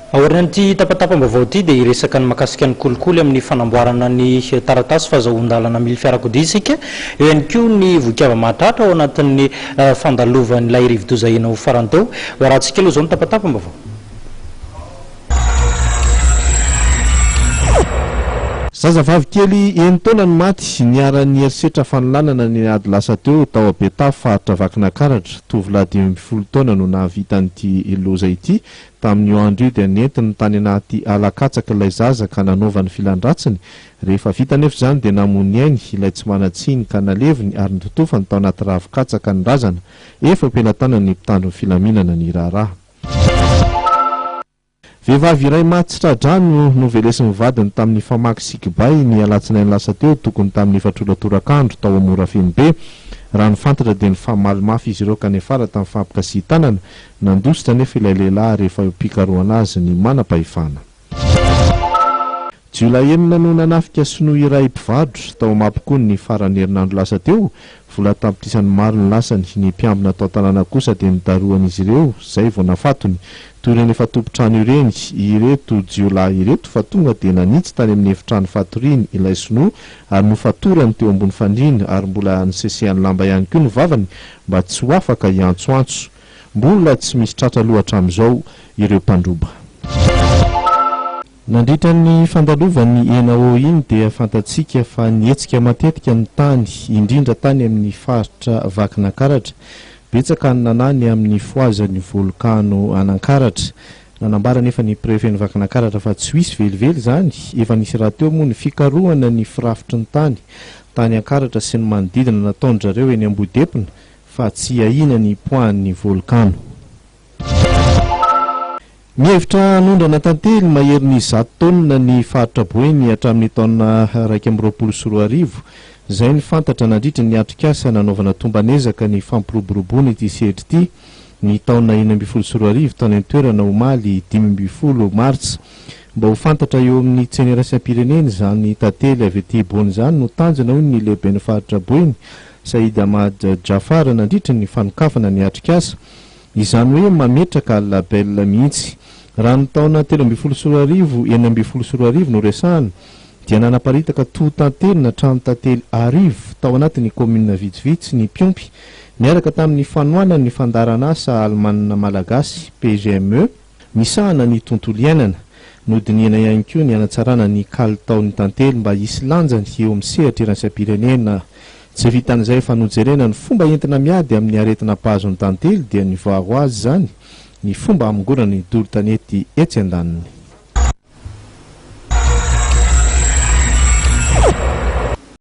Aorian'ity tapatapam-baovao ity dia iresaka ny makasika ny kolikoly amin'ny fanamboarana ny taratasy fahazoan-dalana mily fiarakodia isika, eo ihany koa ny voikava mahatratra ao anatin'ny fandalovan'ilay rivodozahina ho farany teo. Rahantsika aloha zao ny tapatapam-baovao. Zazavavy kely 9 taona no maty niara-ny herisetra fanolanana ny ady lasa teo tao Abetafy faritra Vakinakaratra. Tovolahy 12 taona no nahavita an'ity loza ity tamin'io andro io dia nentiny tany anaty alakatsaka ilay zaza ka nanaovany filandratsiny. Rehefa vita nefa izany dia namony ainy ilay tsy manatsiny ka naleviny ary nitotofany tao anaty ravikatsaka ny razana. Efa ampelantanany ny mpitandro ny filaminana ny raharaha. Vehivavy iray maty Sitradrano no velesin'ny vadiny tamin'ny famaky Sikibay ny alatsinainy lasa teo tokony tamin'ny 4 torakandro tao Amorafiny be. Raha ny fantatra dia ny famaly mafy izy ireo kanefara tamin'ny fampikasitanana nandositra nefa ilay lehilahy rehefa pikaroana azy ny manam-pahefana. Jiolahy 9 no nanafika sinoa iray mpivadro tao Mampikony ny farany herinandro lasa teo. Vola tampitisany maro ny lasany, ny mpiambina tao tanàna kosa dia nidaroan'izy ireo izay vao nafatony. Toy ireny efa tompotrano ireny ireto jiolahy ireto fa tonga dia nanitsy tany amin'ny efitrano fatoriany ilay sinoa ary nofatorany teo ambony fandriana ary mbola nisesehany lamba ihany koa ny vavany mba tsy ho afaka hiantsoantso. Mbola tsy misy tratra loatra amin'izao ireo mpandroba. Nandritra ny fandalovany ENAO iny dia fantatsika fa nietsika matetika ny tany indrindra tany amin'ny faritra Vakinakaratra. Betsaka ny nanany amin'ny foazan'ny volkano Anankaratra. Nanambara nefa ny prefeny Vakinakaratra fa tsy misy velively zany, efa nisy raha teo moa ny fikarohana ny firafitry ny tany Ankaratra sy ny manodidina nataon'zareo eny Ambodepina fa tsy ahina ny poan'ny volkano. Mihevitra hanondrana tantely maherin'ny 100 taonina ny faritra Boeny hatramin'ny taona 2024. Izay ny fantatra nandritra ny atrikasa nanaovana tombanezaka ny fampiroboroboana ity sehatry ity ny taona 2024 tany an-toerana omaly 20 martsa. Mba ho fantatra eo amin'ny tsenerasam-pireneny zany tantely avy ety Boeny zany no tanjona hoy ny lehiben'ny faritra Boeny Said Ahmad Jafar nandritra ny fanokafana ny atrikasa. Izany hoe mametraka label mihitsy. Raha ny taona 2024 no resahana dia nanaparitaka tantely na trano tantely 10 tao anatin'ny komina vitsivitsy ny Piompy miaraka tamin'ny fanoanany ny fandarana asa Alemanina Malagasy PGME misahana ny tontolo iainana. Nodiniana ihany koa ny anatsarana ny kalitaon'ny tantely mba hisy lanjany eo amin'ny sehatra iransam-pirenena. Tsy vitan'izay fa nojerena ny fomba entina miady amin'ny aretina pahazon'ny tantely dia ny vao azy zany ny fomba amingorana ny dolo tanety etsy andaniny.